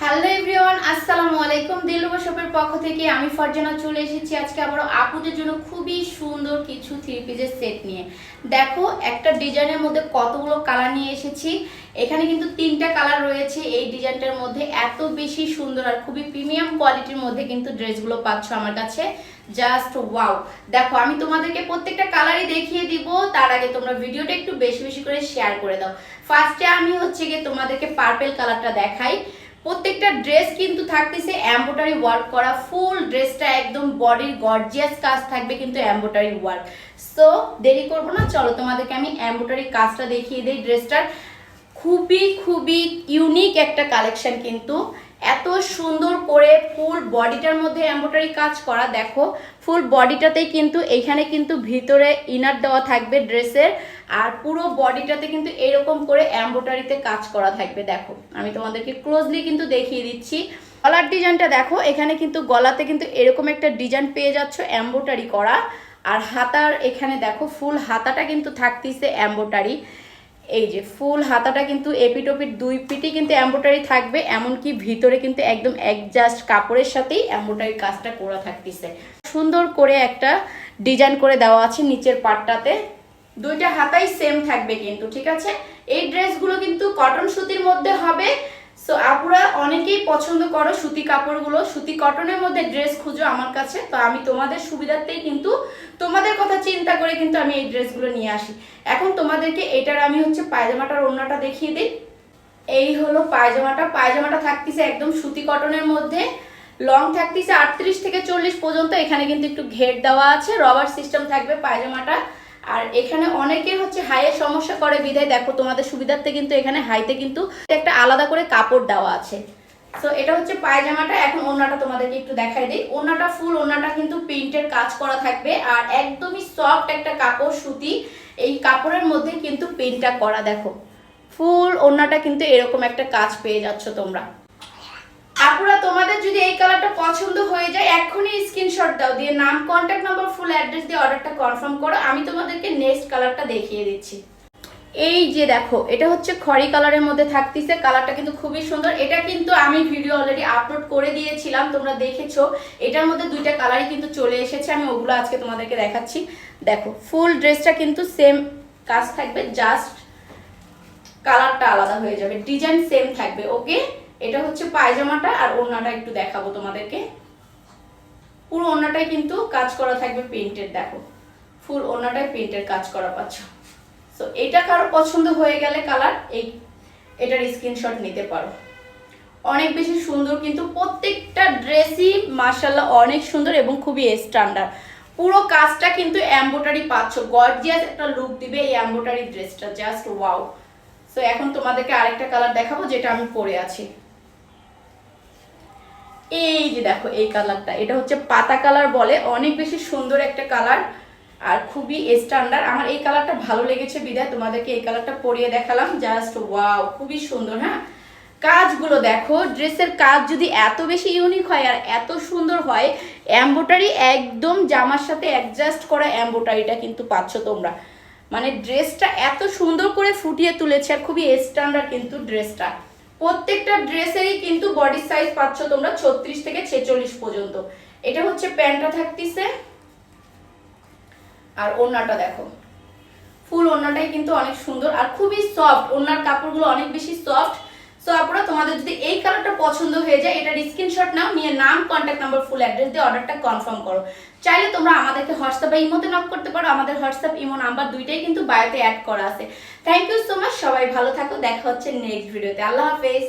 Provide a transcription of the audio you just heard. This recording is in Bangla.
হ্যালো এভরিওয়ান, আসসালামু আলাইকুম। দিলরুবা শপের পক্ষ থেকে আমি ফারজানা চলে এসেছি আজকে আবারও আপুদের জন্য খুবই সুন্দর কিছু থ্রি পিসের সেট নিয়ে। দেখো একটা ডিজাইনের মধ্যে কতগুলো কালার নিয়ে এসেছি। এখানে কিন্তু তিনটা কালার রয়েছে এই ডিজাইনটার মধ্যে। এত বেশি সুন্দর আর খুবই প্রিমিয়াম কোয়ালিটির মধ্যে কিন্তু ড্রেসগুলো পাচ্ছ আমার কাছে। Just wow. দেখো আমি তোমাদেরকে প্রত্যেকটা কালারই দেখিয়ে দিব, তার আগে তোমরা ভিডিওটা একটু বেশি বেশি করে শেয়ার করে দাও। ফার্স্টে আমি গিয়ে তোমাদেরকে পার্পল কালারটা দেখাই। প্রত্যেকটা ড্রেস কিন্তু থাকতেছে এমব্রয়ডারি ওয়ার্ক করা। ফুল ড্রেসটা একদম বডির গর্জিয়াস কাজ থাকবে কিন্তু এমব্রয়ডারি ওয়ার্ক। সো দেরি করবো না, চলো তোমাদেরকে আমি এমব্রয়ডারি কাজটা দেখিয়ে দিই। ড্রেসটার খুবই খুবই ইউনিক একটা কালেকশন, কিন্তু এত সুন্দর করে ফুল বডিটার মধ্যে এমব্রয়ডারি কাজ করা। দেখো ফুল বডিটাতেই কিন্তু এইখানে কিন্তু ভিতরে ইনার দেওয়া থাকবে ড্রেসের, আর পুরো বডিটাতে কিন্তু এরকম করে এমব্রয়ডারিতে কাজ করা থাকবে। দেখো আমি তোমাদেরকে ক্লোজলি কিন্তু দেখিয়ে দিচ্ছি। গলার ডিজাইনটা দেখো, এখানে কিন্তু গলাতে কিন্তু এরকম একটা ডিজাইন পেয়ে যাচ্ছ এমব্রয়ডারি করা। আর হাতার এখানে দেখো ফুল হাতাটা কিন্তু থাকতেছে এমব্রয়ডারি। এই যে ফুল হাতাটা কিন্তু এপিটোপিট দুই পিটি কিন্তু এমব্রয়ডারি থাকবে, এমনকি ভিতরে কিন্তু একদম অ্যাডজাস্ট কাপড়ের সাথেই এমব্রয়ডারি কাজটা করা থাকতেছে। সুন্দর করে একটা ডিজাইন করে দেওয়া আছে নিচের পাটটাতে। দুইটা হাতাই সেম থাকবে কিন্তু, ঠিক আছে। এই ড্রেসগুলো কিন্তু কটন সুতির মধ্যে হবে। সো আপুরা অনেকেই পছন্দ করো সুতি কাপড়গুলো, সুতি কটনের মধ্যে ড্রেস খুঁজো আমার কাছে, তো আমি তোমাদের সুবিধার্থেই কিন্তু তোমাদের কথা চিন্তা করে কিন্তু আমি এই ড্রেসগুলো নিয়ে আসি। এখন তোমাদেরকে এটার আমি পায়জামাটার ওড়নাটা দেখিয়ে দিই। এই হলো পায়জামাটা। পায়জামাটা থাকতেছে একদম সুতি কটনের মধ্যে। লং থাকতেছে 38 থেকে 40 পর্যন্ত। এখানে কিন্তু একটু ঘের দেওয়া আছে, রবার সিস্টেম থাকবে পায়জামাটা। আর এখানে অনেকের হাইয়ের সমস্যা করে বিধায় দেখো তোমাদের সুবিধার্থে কিন্তু এখানে হাইতে কিন্তু একটা আলাদা করে কাপড় দেওয়া আছে। সো এটা পায়জামাটা। এখন ওড়নাটা তোমাদেরকে একটু দেখাই দিই। ওড়নাটা ফুল ওড়নাটা কিন্তু প্রিন্টের কাজ করা থাকবে, আর একদমই সফট একটা কাপড় সুতি। এই কাপড়ের মধ্যে কিন্তু প্রিন্টটা করা। দেখো ফুল ওড়নাটা কিন্তু এরকম একটা কাজ পেয়ে যাচ্ছ তোমরা। আপুরা তোমাদের যদি এই কালারটা পছন্দ হয়ে যায় এখনই স্ক্রিনশট দাও, দিয়ে নাম, কন্ট্যাক্ট নাম্বার, ফুল অ্যাড্রেস দিয়ে অর্ডারটা কনফার্ম করো। আমি তোমাদেরকে নেক্সট কালারটা দেখিয়ে দিচ্ছি। এই যে দেখো এটা খয়রি কালারের মধ্যে থাকতেছে। কালারটা কিন্তু খুবই সুন্দর। এটা কিন্তু আমি ভিডিও অলরেডি আপলোড করে দিয়েছিলাম, তোমরা দেখেছো। এটার মধ্যে দুইটা কালারই কিন্তু চলে এসেছে, আমি ওগুলো আজকে তোমাদেরকে দেখাচ্ছি। দেখো ফুল ড্রেসটা কিন্তু সেম কাজ থাকবে, জাস্ট কালারটা আলাদা হয়ে যাবে, ডিজাইন সেম থাকবে। ওকে, এটা পায়জামাটা। আর ওড়নাটা একটু দেখাবো তোমাদেরকে। পুরো ওড়নাটাই কিন্তু কাজ করা থাকবে প্রিন্টের। দেখো ফুল ওড়নাটাই প্রিন্টের কাজ করা পাচ্ছ। সো এটা কারো পছন্দ হয়ে গেলে কালার এটার স্ক্রিনশট নিতে পারো। অনেক বেশি সুন্দর কিন্তু প্রত্যেকটা ড্রেসই মাশাআল্লাহ অনেক সুন্দর এবং খুবই স্ট্যান্ডার্ড। পুরো কাজটা কিন্তু এমব্রয়ডারি পাচ্ছ, গর্জিয়াস একটা লুক দিবে এই এমব্রয়ডারি ড্রেসটা। Just wow. সো এখন তোমাদেরকে আরেকটা কালার দেখাবো যেটা আমি পরে আছি। এই যে দেখো এই কালারটা, এটা পাতা কালার বলে, অনেক বেশি সুন্দর একটা কালার আর খুবই স্ট্যান্ডার্ড। আমার এই কালারটা ভালো লেগেছে বিধায় তোমাদেরকে এই কালারটা পরিয়ে দেখালাম। জাস্ট ওয়াও, খুবই সুন্দর। হ্যাঁ, কাজগুলো দেখো, ড্রেসের কাজ যদি এত বেশি ইউনিক হয় আর এত সুন্দর হয়, এমব্রয়ডারি একদম জামার সাথে অ্যাডজাস্ট করা এমব্রয়ডারিটা কিন্তু পাচ্ছ তোমরা। মানে ড্রেসটা এত সুন্দর করে ফুটিয়ে তুলেছে আর খুবই স্ট্যান্ডার্ড কিন্তু ড্রেসটা। প্রত্যেকটা ড্রেসেরই কিন্তু বডি সাইজ পাচ্ছ তোমরা 36 থেকে 46 পর্যন্ত। এটা প্যান্টটা থাকতেছে। আর ওড়নাটা দেখো, ফুল ওড়নাটাই কিন্তু অনেক সুন্দর আর খুবই সফট। ওড়নার কাপড়গুলো অনেক বেশি সফট। সো আপনারা তোমাদের যদি এই কালারটা পছন্দ হয়ে যায় এটার স্ক্রিনশট নাও, নিয়ে নাম, কন্ট্যাক্ট নাম্বার, ফুল অ্যাড্রেস দিয়ে অর্ডারটা কনফার্ম করো। চাইলে তোমরা আমাদেরকে হোয়াটসঅ্যাপে ইমোতে নক করতে পারো। আমাদের হোয়াটসঅ্যাপ ইমো নাম্বার দুইটাই কিন্তু বায়োতে অ্যাড করা আছে। থ্যাংক ইউ সো মাচ, সবাই ভালো থাকো। দেখা হচ্ছে নেক্সট ভিডিওতে। আল্লাহ হাফেজ।